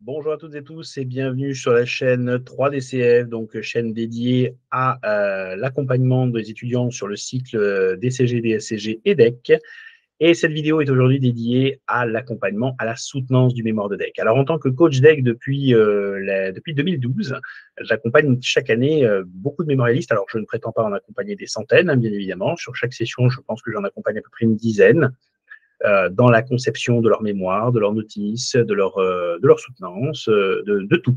Bonjour à toutes et tous et bienvenue sur la chaîne 3DCF, donc chaîne dédiée à l'accompagnement des étudiants sur le cycle DCG, DSCG et DEC. Et cette vidéo est aujourd'hui dédiée à l'accompagnement, à la soutenance du mémoire de DEC. Alors en tant que coach DEC depuis 2012, j'accompagne chaque année beaucoup de mémorialistes. Alors je ne prétends pas en accompagner des centaines, hein, bien évidemment. Sur chaque session, je pense que j'en accompagne à peu près une dizaine. Dans la conception de leur mémoire, de leur notice, de leur soutenance, de tout.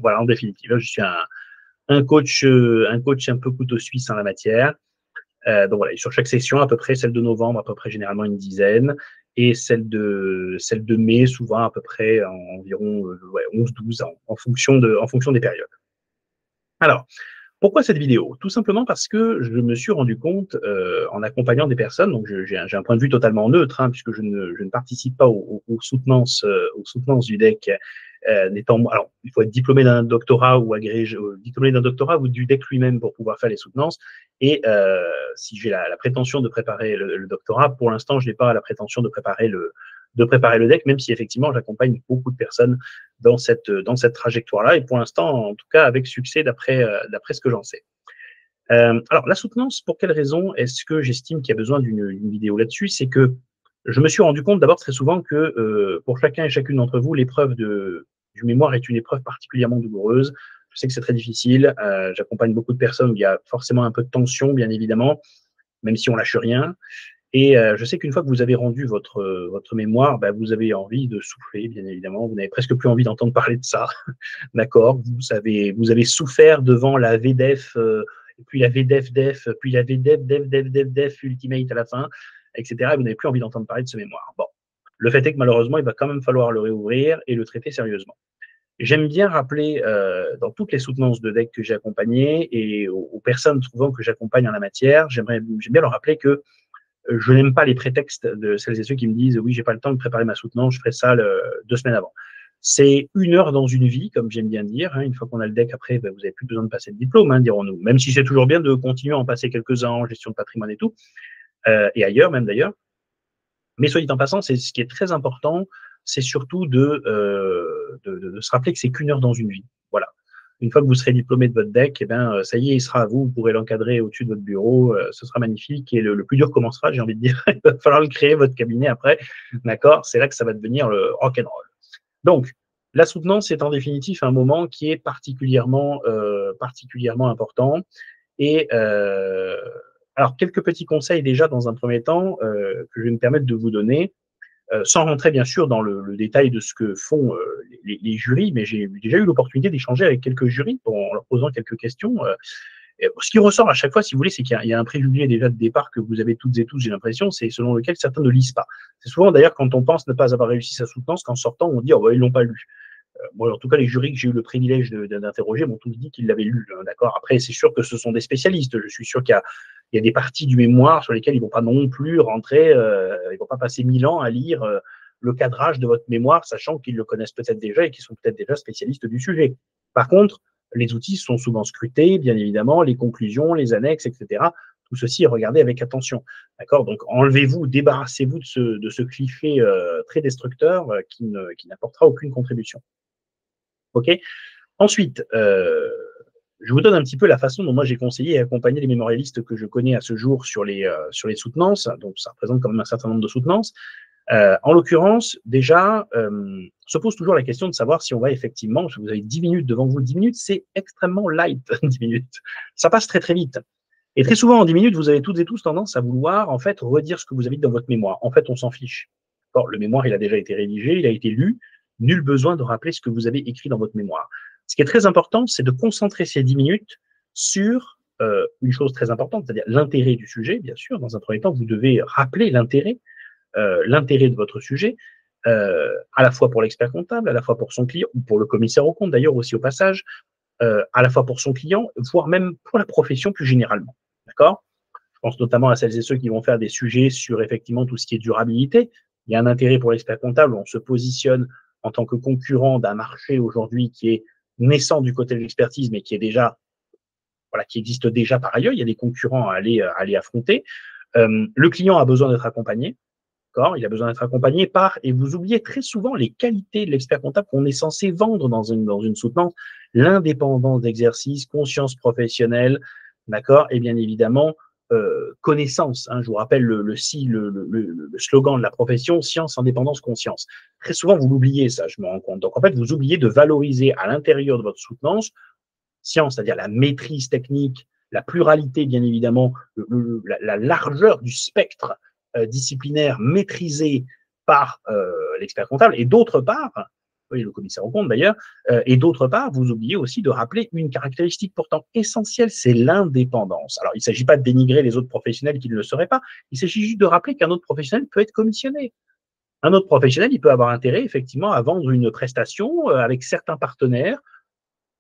Voilà, en définitive, je suis un coach un peu couteau suisse en la matière. Donc voilà, et sur chaque session, à peu près, celle de novembre, à peu près généralement une dizaine, et celle de mai, souvent à peu près environ 11-12 en fonction des périodes. Alors, pourquoi cette vidéo? Tout simplement parce que je me suis rendu compte, en accompagnant des personnes, donc j'ai un point de vue totalement neutre, hein, puisque je ne participe pas aux soutenances du DEC, alors, il faut être diplômé d'un doctorat ou agrégé, diplômé d'un doctorat ou du DEC lui-même pour pouvoir faire les soutenances. Et si j'ai la prétention de préparer le doctorat, pour l'instant, je n'ai pas la prétention de préparer le DEC, même si effectivement, j'accompagne beaucoup de personnes dans cette trajectoire-là, et pour l'instant, en tout cas, avec succès, d'après ce que j'en sais. Alors, la soutenance, pour quelle raison est-ce que j'estime qu'il y a besoin d'une vidéo là-dessus? C'est que je me suis rendu compte d'abord très souvent que pour chacun et chacune d'entre vous, l'épreuve du mémoire est une épreuve particulièrement douloureuse. Je sais que c'est très difficile. J'accompagne beaucoup de personnes où il y a forcément un peu de tension, bien évidemment, même si on lâche rien. Et je sais qu'une fois que vous avez rendu votre mémoire, bah, vous avez envie de souffler, bien évidemment. Vous n'avez presque plus envie d'entendre parler de ça. D'accord? Vous avez souffert devant la VDEF, et puis la VDEF-DEF, puis la VDEF-DEF-DEF-DEF Ultimate à la fin, etc. Et vous n'avez plus envie d'entendre parler de ce mémoire. Bon. Le fait est que malheureusement, il va quand même falloir le réouvrir et le traiter sérieusement. J'aime bien rappeler dans toutes les soutenances de DEC que j'ai accompagnées et aux personnes trouvant que j'accompagne en la matière, j'aime bien leur rappeler que je n'aime pas les prétextes de celles et ceux qui me disent oui, j'ai pas le temps de préparer ma soutenance, je ferai ça 2 semaines avant. C'est 1 heure dans une vie, comme j'aime bien dire. Hein. Une fois qu'on a le DEC, après, ben, vous n'avez plus besoin de passer de diplôme, hein, dirons-nous. Même si c'est toujours bien de continuer à en passer quelques-uns en gestion de patrimoine et tout, et ailleurs même d'ailleurs. Mais soit dit en passant, c'est ce qui est très important, c'est surtout de se rappeler que c'est qu'1 heure dans une vie. Voilà. Une fois que vous serez diplômé de votre DEC, eh ben, ça y est, il sera à vous, vous pourrez l'encadrer au-dessus de votre bureau, ce sera magnifique, et le plus dur commencera, j'ai envie de dire. Il va falloir le créer, votre cabinet, après, d'accord? C'est là que ça va devenir le rock'n'roll. Donc, la soutenance est en définitive un moment qui est particulièrement important, et alors, quelques petits conseils déjà dans un premier temps que je vais me permettre de vous donner, sans rentrer bien sûr dans le détail de ce que font les jurys, mais j'ai déjà eu l'opportunité d'échanger avec quelques jurys en leur posant quelques questions. Ce qui ressort à chaque fois, si vous voulez, c'est qu'il y a un préjugé déjà de départ que vous avez toutes et tous, j'ai l'impression, c'est selon lequel certains ne lisent pas. C'est souvent d'ailleurs quand on pense ne pas avoir réussi sa soutenance qu'en sortant, on dit oh, bah, ils l'ont pas lu. Bon, en tout cas, les jurys que j'ai eu le privilège d'interroger m'ont tous dit qu'ils l'avaient lu. Hein, d'accord. Après, c'est sûr que ce sont des spécialistes. Je suis sûr qu'il y a des parties du mémoire sur lesquelles ils ne vont pas non plus rentrer, ils ne vont pas passer 1000 ans à lire le cadrage de votre mémoire, sachant qu'ils le connaissent peut-être déjà et qu'ils sont peut-être déjà spécialistes du sujet. Par contre, les outils sont souvent scrutés, bien évidemment, les conclusions, les annexes, etc. Tout ceci est regardé avec attention. D'accord. Donc, enlevez-vous, débarrassez-vous de ce cliché très destructeur qui n'apportera aucune contribution. OK. Ensuite, je vous donne un petit peu la façon dont moi j'ai conseillé et accompagné les mémorialistes que je connais à ce jour sur les soutenances. Donc, ça représente quand même un certain nombre de soutenances. En l'occurrence, déjà, se pose toujours la question de savoir si on va effectivement, vous avez 10 minutes devant vous, 10 minutes, c'est extrêmement light, 10 minutes. Ça passe très très vite. Et très souvent, en 10 minutes, vous avez toutes et tous tendance à vouloir, en fait, redire ce que vous avez dit dans votre mémoire. En fait, on s'en fiche. Or, le mémoire, il a déjà été rédigé, il a été lu. Nul besoin de rappeler ce que vous avez écrit dans votre mémoire. Ce qui est très important, c'est de concentrer ces 10 minutes sur une chose très importante, c'est-à-dire l'intérêt du sujet, bien sûr. Dans un premier temps, vous devez rappeler l'intérêt de votre sujet, à la fois pour l'expert comptable, à la fois pour son client, ou pour le commissaire aux comptes d'ailleurs aussi au passage, à la fois pour son client, voire même pour la profession plus généralement. D'accord? Je pense notamment à celles et ceux qui vont faire des sujets sur effectivement tout ce qui est durabilité. Il y a un intérêt pour l'expert comptable, on se positionne en tant que concurrent d'un marché aujourd'hui qui est naissant du côté de l'expertise, mais qui est déjà, voilà, qui existe déjà par ailleurs. Il y a des concurrents à aller affronter. Le client a besoin d'être accompagné. d'accord? Il a besoin d'être accompagné par, et vous oubliez très souvent les qualités de l'expert comptable qu'on est censé vendre dans une soutenance, l'indépendance d'exercice, conscience professionnelle, d'accord? Et bien évidemment, connaissance. Hein, je vous rappelle le slogan de la profession, science, indépendance, conscience. Très souvent, vous l'oubliez, ça, je me rends compte. Donc, en fait, vous oubliez de valoriser à l'intérieur de votre soutenance, science, c'est-à-dire la maîtrise technique, la pluralité, bien évidemment, la largeur du spectre disciplinaire maîtrisé par l'expert comptable, et d'autre part, oui, le commissaire aux comptes d'ailleurs, et d'autre part, vous oubliez aussi de rappeler une caractéristique pourtant essentielle, c'est l'indépendance. Alors, il ne s'agit pas de dénigrer les autres professionnels qui ne le seraient pas, il s'agit juste de rappeler qu'un autre professionnel peut être commissionné. Un autre professionnel, il peut avoir intérêt, effectivement, à vendre une prestation avec certains partenaires,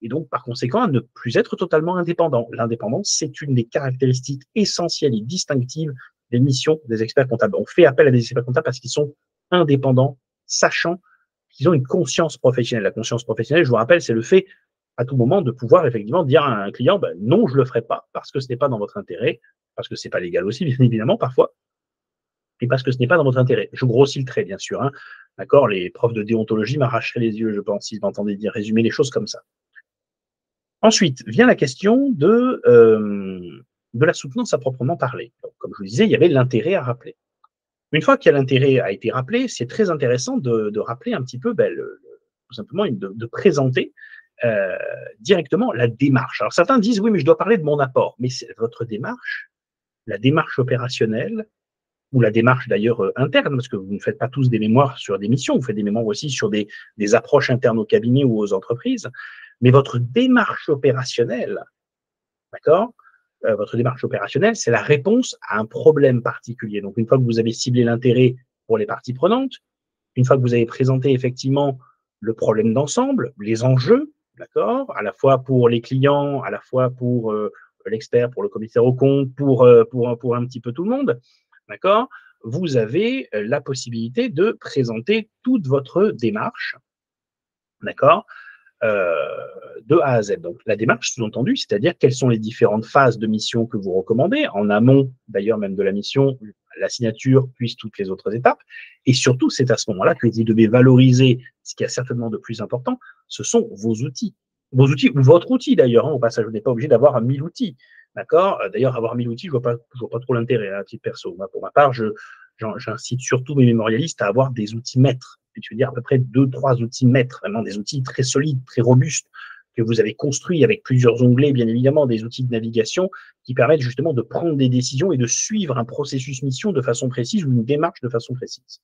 et donc, par conséquent, à ne plus être totalement indépendant. L'indépendance, c'est une des caractéristiques essentielles et distinctives des missions des experts comptables. On fait appel à des experts comptables parce qu'ils sont indépendants, sachant qu'ils ont une conscience professionnelle. La conscience professionnelle, je vous rappelle, c'est le fait à tout moment de pouvoir effectivement dire à un client, ben, non, je ne le ferai pas parce que ce n'est pas dans votre intérêt, parce que ce n'est pas légal aussi, bien évidemment, parfois, et parce que ce n'est pas dans votre intérêt. Je grossis le trait, bien sûr. Hein. D'accord, les profs de déontologie m'arracheraient les yeux, je pense, s'ils m'entendaient dire résumer les choses comme ça. Ensuite, vient la question de la soutenance à proprement parler. Donc, comme je vous disais, il y avait l'intérêt à rappeler. Une fois que l'intérêt a été rappelé, c'est très intéressant de rappeler un petit peu, tout simplement, de présenter directement la démarche. Alors certains disent, oui, mais je dois parler de mon apport. Mais c'est votre démarche, la démarche opérationnelle, ou la démarche d'ailleurs interne, parce que vous ne faites pas tous des mémoires sur des missions, vous faites des mémoires aussi sur des approches internes au cabinet ou aux entreprises, mais votre démarche opérationnelle, d'accord, votre démarche opérationnelle, c'est la réponse à un problème particulier. Donc, une fois que vous avez ciblé l'intérêt pour les parties prenantes, une fois que vous avez présenté effectivement le problème d'ensemble, les enjeux, d'accord, à la fois pour les clients, à la fois pour l'expert, pour le commissaire aux comptes, pour un petit peu tout le monde, d'accord, vous avez la possibilité de présenter toute votre démarche, d'accord, de A à Z. Donc, la démarche, sous-entendu, c'est-à-dire quelles sont les différentes phases de mission que vous recommandez, en amont, d'ailleurs, même de la mission, la signature, puis toutes les autres étapes. Et surtout, c'est à ce moment-là que vous devez valoriser ce qui est certainement de plus important, ce sont vos outils. Vos outils, ou votre outil d'ailleurs, hein, au passage, vous n'êtes pas obligé d'avoir 1000 outils. D'accord. D'ailleurs, avoir 1000 outils, je ne vois pas trop l'intérêt à titre perso. Moi, pour ma part, j'incite surtout mes mémorialistes à avoir des outils maîtres. Je veux dire à peu près 2-3 outils maîtres, vraiment des outils très solides, très robustes, que vous avez construits avec plusieurs onglets, bien évidemment, des outils de navigation qui permettent justement de prendre des décisions et de suivre un processus mission de façon précise ou une démarche de façon précise.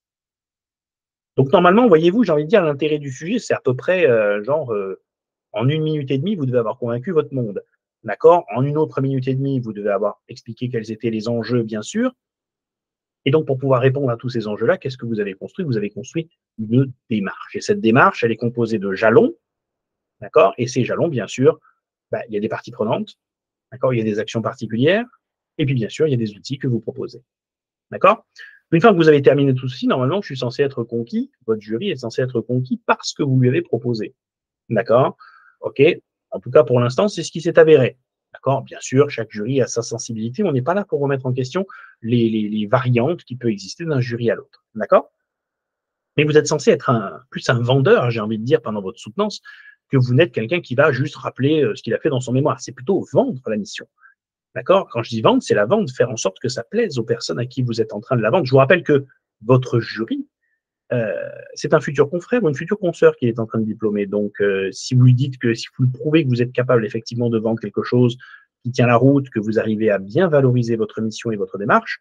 Donc normalement, voyez-vous, j'ai envie de dire, l'intérêt du sujet, c'est à peu près en 1 minute et demie, vous devez avoir convaincu votre monde. D'accord? En 1 autre minute et demie, vous devez avoir expliqué quels étaient les enjeux, bien sûr. Et donc, pour pouvoir répondre à tous ces enjeux-là, qu'est-ce que vous avez construit? Vous avez construit une démarche. Et cette démarche, elle est composée de jalons, d'accord? Et ces jalons, bien sûr, il y a des parties prenantes, d'accord? Il y a des actions particulières, et puis, bien sûr, il y a des outils que vous proposez, d'accord? Une fois que vous avez terminé tout ceci, normalement, je suis censé être conquis, votre jury est censé être conquis parce que vous lui avez proposé, d'accord? OK? En tout cas, pour l'instant, c'est ce qui s'est avéré. D'accord? Bien sûr, chaque jury a sa sensibilité. On n'est pas là pour remettre en question les variantes qui peuvent exister d'un jury à l'autre. D'accord? Mais vous êtes censé être plus un vendeur, j'ai envie de dire, pendant votre soutenance, que vous n'êtes quelqu'un qui va juste rappeler ce qu'il a fait dans son mémoire. C'est plutôt vendre la mission. D'accord? Quand je dis vendre, c'est la vente, faire en sorte que ça plaise aux personnes à qui vous êtes en train de la vendre. Je vous rappelle que votre jury, c'est un futur confrère ou une future consoeur qui est en train de diplômer. Donc, si vous lui dites que, si vous lui prouvez que vous êtes capable effectivement de vendre quelque chose qui tient la route, que vous arrivez à bien valoriser votre mission et votre démarche,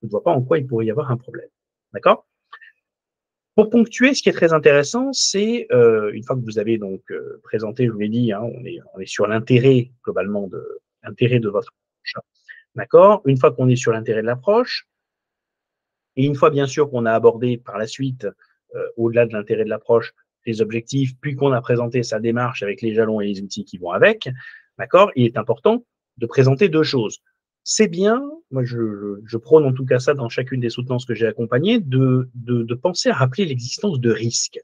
je ne vois pas en quoi il pourrait y avoir un problème. D'accord? Pour ponctuer, ce qui est très intéressant, c'est, une fois que vous avez donc présenté, je vous l'ai dit, hein, on est sur l'intérêt globalement l'intérêt de votre approche. D'accord? Une fois qu'on est sur l'intérêt de l'approche, et une fois bien sûr qu'on a abordé par la suite, au-delà de l'intérêt de l'approche, les objectifs, puis qu'on a présenté sa démarche avec les jalons et les outils qui vont avec, d'accord, il est important de présenter 2 choses. C'est bien, moi je prône en tout cas ça dans chacune des soutenances que j'ai accompagnées, de penser à rappeler l'existence de risques.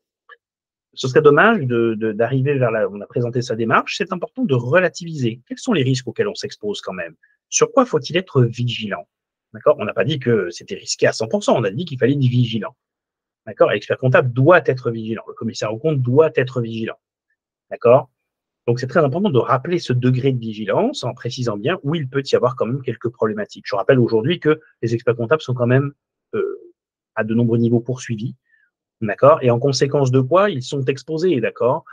Ce serait dommage d'arriver on a présenté sa démarche, c'est important de relativiser. Quels sont les risques auxquels on s'expose quand même? Sur quoi faut-il être vigilant? D'accord? On n'a pas dit que c'était risqué à 100%, on a dit qu'il fallait être vigilant. D'accord? L'expert comptable doit être vigilant, le commissaire aux comptes doit être vigilant. D'accord? Donc, c'est très important de rappeler ce degré de vigilance en précisant bien où il peut y avoir quand même quelques problématiques. Je rappelle aujourd'hui que les experts comptables sont quand même à de nombreux niveaux poursuivis, d'accord? Et en conséquence de quoi, ils sont exposés, d'accord?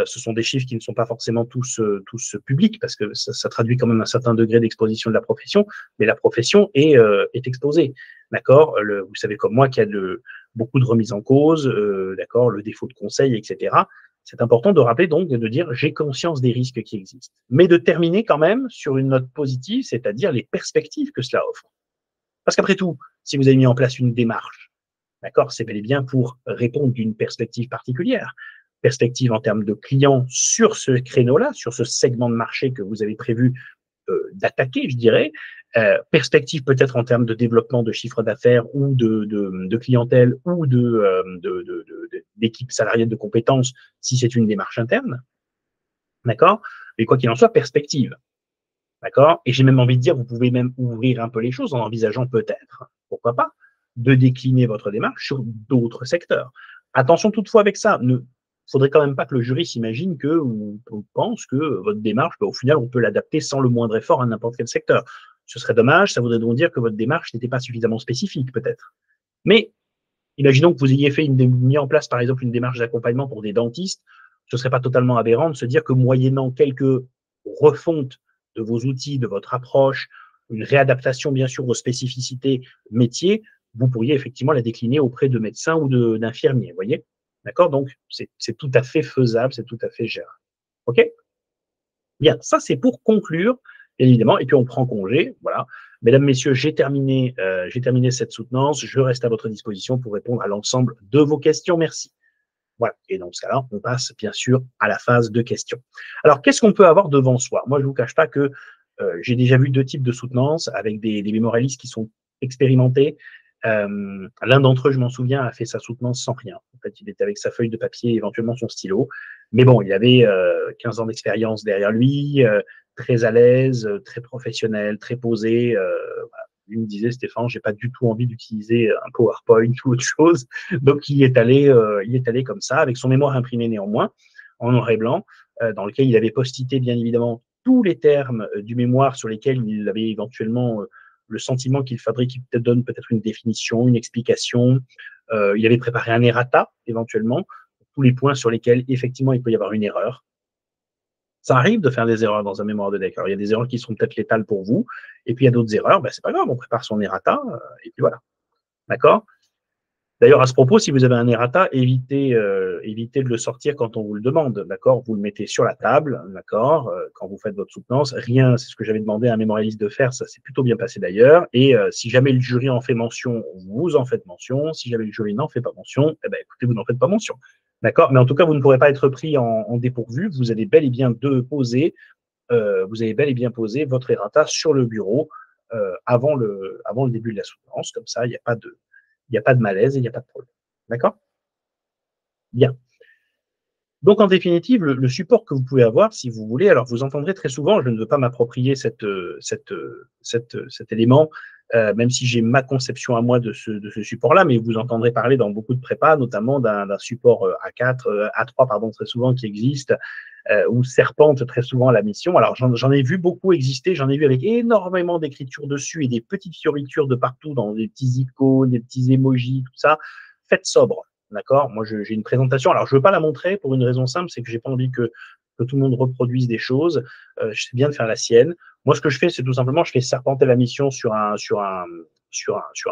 Ce sont des chiffres qui ne sont pas forcément tous publics, parce que ça traduit quand même un certain degré d'exposition de la profession, mais la profession est exposée, d'accord? Vous savez comme moi qu'il y a beaucoup de remises en cause, d'accord? Le défaut de conseil, etc. C'est important de rappeler donc de dire j'ai conscience des risques qui existent, mais de terminer quand même sur une note positive, c'est-à-dire les perspectives que cela offre. Parce qu'après tout, si vous avez mis en place une démarche, d'accord, c'est bel et bien pour répondre d'une perspective particulière. Perspective en termes de clients sur ce créneau-là, sur ce segment de marché que vous avez prévu d'attaquer, je dirais. Perspective peut-être en termes de développement de chiffre d'affaires ou de clientèle ou d'équipe salariale de compétences si c'est une démarche interne. D'accord? Mais quoi qu'il en soit, perspective. D'accord? Et j'ai même envie de dire, vous pouvez même ouvrir un peu les choses en envisageant peut-être, pourquoi pas, de décliner votre démarche sur d'autres secteurs. Attention toutefois avec ça, ne faudrait quand même pas que le jury s'imagine que ou pense que votre démarche, au final, on peut l'adapter sans le moindre effort à n'importe quel secteur. Ce serait dommage, ça voudrait donc dire que votre démarche n'était pas suffisamment spécifique, peut-être. Mais imaginons que vous ayez mis en place, par exemple, une démarche d'accompagnement pour des dentistes. Ce ne serait pas totalement aberrant de se dire que moyennant quelques refontes de vos outils, de votre approche, une réadaptation, bien sûr, aux spécificités métiers, vous pourriez effectivement la décliner auprès de médecins ou d'infirmiers, vous voyez? D'accord? Donc, c'est tout à fait faisable, c'est tout à fait gérable. OK? Bien, ça c'est pour conclure, bien évidemment, et puis on prend congé, voilà. Mesdames, messieurs, j'ai terminé cette soutenance. Je reste à votre disposition pour répondre à l'ensemble de vos questions. Merci. Voilà. Et dans ce cas-là, on passe bien sûr à la phase de questions. Alors, qu'est-ce qu'on peut avoir devant soi? Moi, je ne vous cache pas que j'ai déjà vu deux types de soutenances avec des mémorialistes qui sont expérimentés. L'un d'entre eux, je m'en souviens, a fait sa soutenance sans rien. En fait, il était avec sa feuille de papier, éventuellement son stylo. Mais bon, il avait 15 ans d'expérience derrière lui, très à l'aise, très professionnel, très posé. Voilà. Il me disait, Stéphane, j'ai pas du tout envie d'utiliser un PowerPoint ou autre chose. Donc, il est allé comme ça, avec son mémoire imprimé néanmoins, en noir et blanc, dans lequel il avait postité, bien évidemment, tous les termes du mémoire sur lesquels il avait éventuellement le sentiment qu'il faudrait qu'il donne peut-être une définition, une explication. Il avait préparé un errata, éventuellement, tous les points sur lesquels, effectivement, il peut y avoir une erreur. Ça arrive de faire des erreurs dans un mémoire de deck. Alors, il y a des erreurs qui seront peut-être létales pour vous, et puis il y a d'autres erreurs, ben, c'est pas grave, on prépare son errata, et puis voilà. D'accord? D'ailleurs, à ce propos, si vous avez un errata, évitez de le sortir quand on vous le demande, d'accord? Vous le mettez sur la table, d'accord? Quand vous faites votre soutenance, rien, c'est ce que j'avais demandé à un mémorialiste de faire, ça s'est plutôt bien passé d'ailleurs. Et si jamais le jury en fait mention, vous en faites mention. Si jamais le jury n'en fait pas mention, eh ben, écoutez, vous n'en faites pas mention, d'accord? Mais en tout cas, vous ne pourrez pas être pris en dépourvu. Vous allez bel et bien vous avez bel et bien posé votre errata sur le bureau avant le début de la soutenance. Comme ça, il n'y a pas de malaise et il n'y a pas de problème. D'accord? Bien. Donc, en définitive, le support que vous pouvez avoir, si vous voulez, alors vous entendrez très souvent, je ne veux pas m'approprier cet élément, même si j'ai ma conception à moi de ce support-là, mais vous entendrez parler dans beaucoup de prépas, notamment d'un support A4, A3, pardon, très souvent qui existe, ou serpente très souvent à la mission. Alors, j'en ai vu beaucoup exister, j'en ai vu avec énormément d'écriture dessus et des petites fioritures de partout, dans des petits icônes, des petits emojis, tout ça. Faites sobre. D'accord? Moi, j'ai une présentation. Alors, je ne veux pas la montrer pour une raison simple, c'est que j'ai pas envie que tout le monde reproduise des choses. Je sais bien de faire la sienne. Moi, ce que je fais, c'est tout simplement, je fais serpenter la mission sur un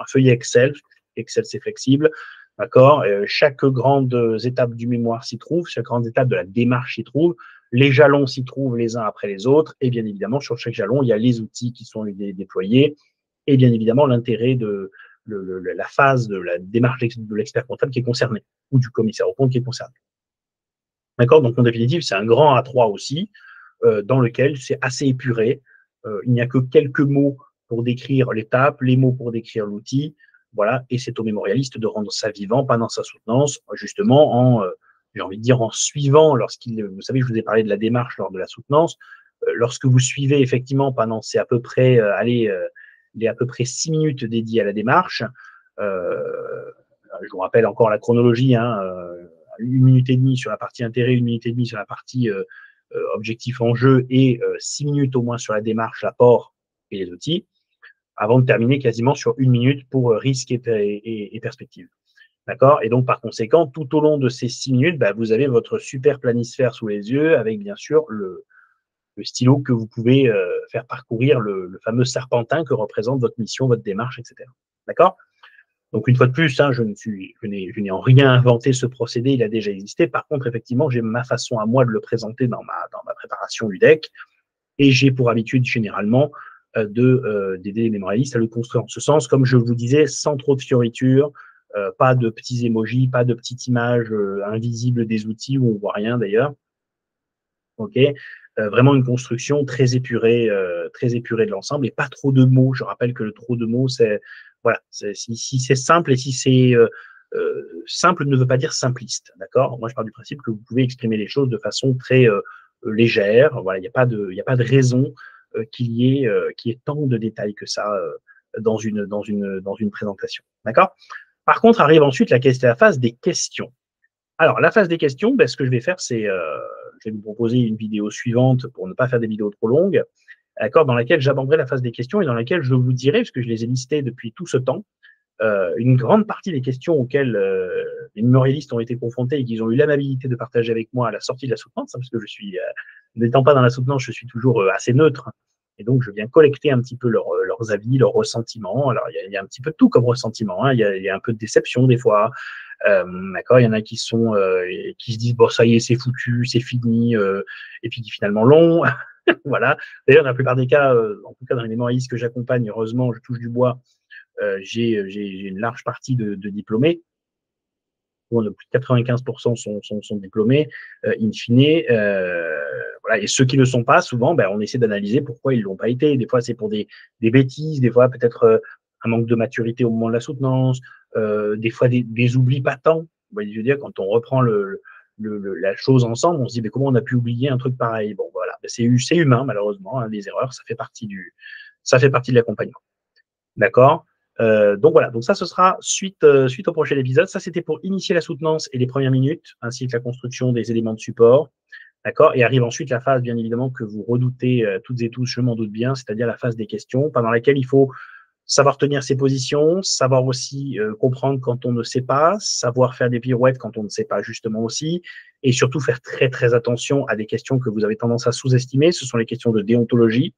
feuillet Excel. Excel, c'est flexible. D'accord? Chaque grande étape du mémoire s'y trouve, chaque grande étape de la démarche s'y trouve. Les jalons s'y trouvent les uns après les autres. Et bien évidemment, sur chaque jalon, il y a les outils qui sont déployés. Et bien évidemment, l'intérêt de la phase de la démarche de l'expert comptable qui est concernée, ou du commissaire au compte qui est concerné. D'accord? Donc, en définitive, c'est un grand A3 aussi, dans lequel c'est assez épuré. Il n'y a que quelques mots pour décrire l'étape, les mots pour décrire l'outil. Voilà, et c'est au mémorialiste de rendre ça vivant pendant sa soutenance, justement j'ai envie de dire, en suivant, vous savez, je vous ai parlé de la démarche lors de la soutenance, lorsque vous suivez effectivement pendant, c'est à peu près, il est à peu près 6 minutes dédiées à la démarche. Je vous rappelle encore la chronologie, 1 minute et demie sur la partie intérêt, 1 minute et demie sur la partie objectif en jeu et 6 minutes au moins sur la démarche, l'apport et les outils, avant de terminer quasiment sur 1 minute pour risque et perspective. D'accord? Et donc, par conséquent, tout au long de ces 6 minutes, vous avez votre super planisphère sous les yeux avec bien sûr le stylo que vous pouvez faire parcourir le fameux serpentin que représente votre mission, votre démarche, etc. D'accord? Donc, une fois de plus, je n'ai en rien inventé ce procédé, il a déjà existé. Par contre, effectivement, j'ai ma façon à moi de le présenter dans ma préparation du deck et j'ai pour habitude, généralement, d'aider les mémorialistes à le construire en ce sens, comme je vous disais, sans trop de fioritures, pas de petits emojis, pas de petites images invisibles des outils où on voit rien d'ailleurs. Ok, vraiment une construction très épurée de l'ensemble et pas trop de mots. Je rappelle que le trop de mots, c'est voilà, si c'est simple et si c'est simple ne veut pas dire simpliste, d'accord? Moi, je pars du principe que vous pouvez exprimer les choses de façon très légère. Voilà, il n'y a pas de raison qu'il y ait tant de détails que ça dans une présentation, d'accord? Par contre, arrive ensuite la phase des questions. Alors, la phase des questions, ce que je vais faire, c'est je vais vous proposer une vidéo suivante pour ne pas faire des vidéos trop longues, d'accord, dans laquelle j'aborderai la phase des questions et dans laquelle je vous dirai, parce que je les ai listées depuis tout ce temps, une grande partie des questions auxquelles les mémorialistes ont été confrontés et qu'ils ont eu l'amabilité de partager avec moi à la sortie de la soutenance, parce que je suis, n'étant pas dans la soutenance, je suis toujours assez neutre, et donc je viens collecter un petit peu leurs avis, leurs ressentiments. Alors, il y a un petit peu de tout comme ressentiment, il y a un peu de déception des fois, d'accord, il y en a qui se disent bon ça y est c'est foutu, c'est fini, et puis qui finalement l'ont. Voilà. D'ailleurs, dans la plupart des cas, en tout cas dans les mémorialistes que j'accompagne, heureusement, je touche du bois, j'ai une large partie de diplômés. Plus de 95% sont diplômés, in fine. Voilà. Et ceux qui ne le sont pas, souvent, on essaie d'analyser pourquoi ils ne l'ont pas été. Des fois, c'est pour des bêtises, des fois, peut-être un manque de maturité au moment de la soutenance, des fois, des oublis patents. Vous voyez, je veux dire, quand on reprend la chose ensemble, on se dit, mais comment on a pu oublier un truc pareil? Bon, voilà, c'est humain, malheureusement, les erreurs, ça fait partie de l'accompagnement. D'accord? Donc voilà, donc ça, ce sera suite au prochain épisode. Ça, c'était pour initier la soutenance et les premières minutes, ainsi que la construction des éléments de support. D'accord? Et arrive ensuite la phase, bien évidemment, que vous redoutez toutes et tous, je m'en doute bien, c'est-à-dire la phase des questions, pendant laquelle il faut savoir tenir ses positions, savoir aussi comprendre quand on ne sait pas, savoir faire des pirouettes quand on ne sait pas justement aussi, et surtout faire très très attention à des questions que vous avez tendance à sous-estimer. Ce sont les questions de déontologie.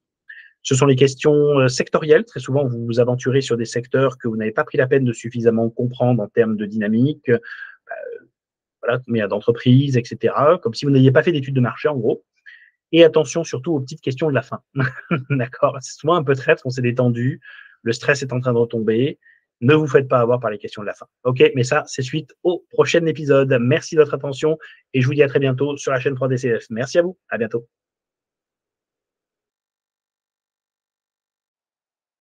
Ce sont les questions sectorielles. Très souvent, vous vous aventurez sur des secteurs que vous n'avez pas pris la peine de suffisamment comprendre en termes de dynamique, voilà, mais d'entreprise, etc. Comme si vous n'aviez pas fait d'études de marché, en gros. Et attention surtout aux petites questions de la fin. D'accord? C'est souvent un peu traître, on s'est détendu, le stress est en train de retomber. Ne vous faites pas avoir par les questions de la fin. OK? Mais ça, c'est suite au prochain épisode. Merci de votre attention et je vous dis à très bientôt sur la chaîne 3DCF. Merci à vous. À bientôt.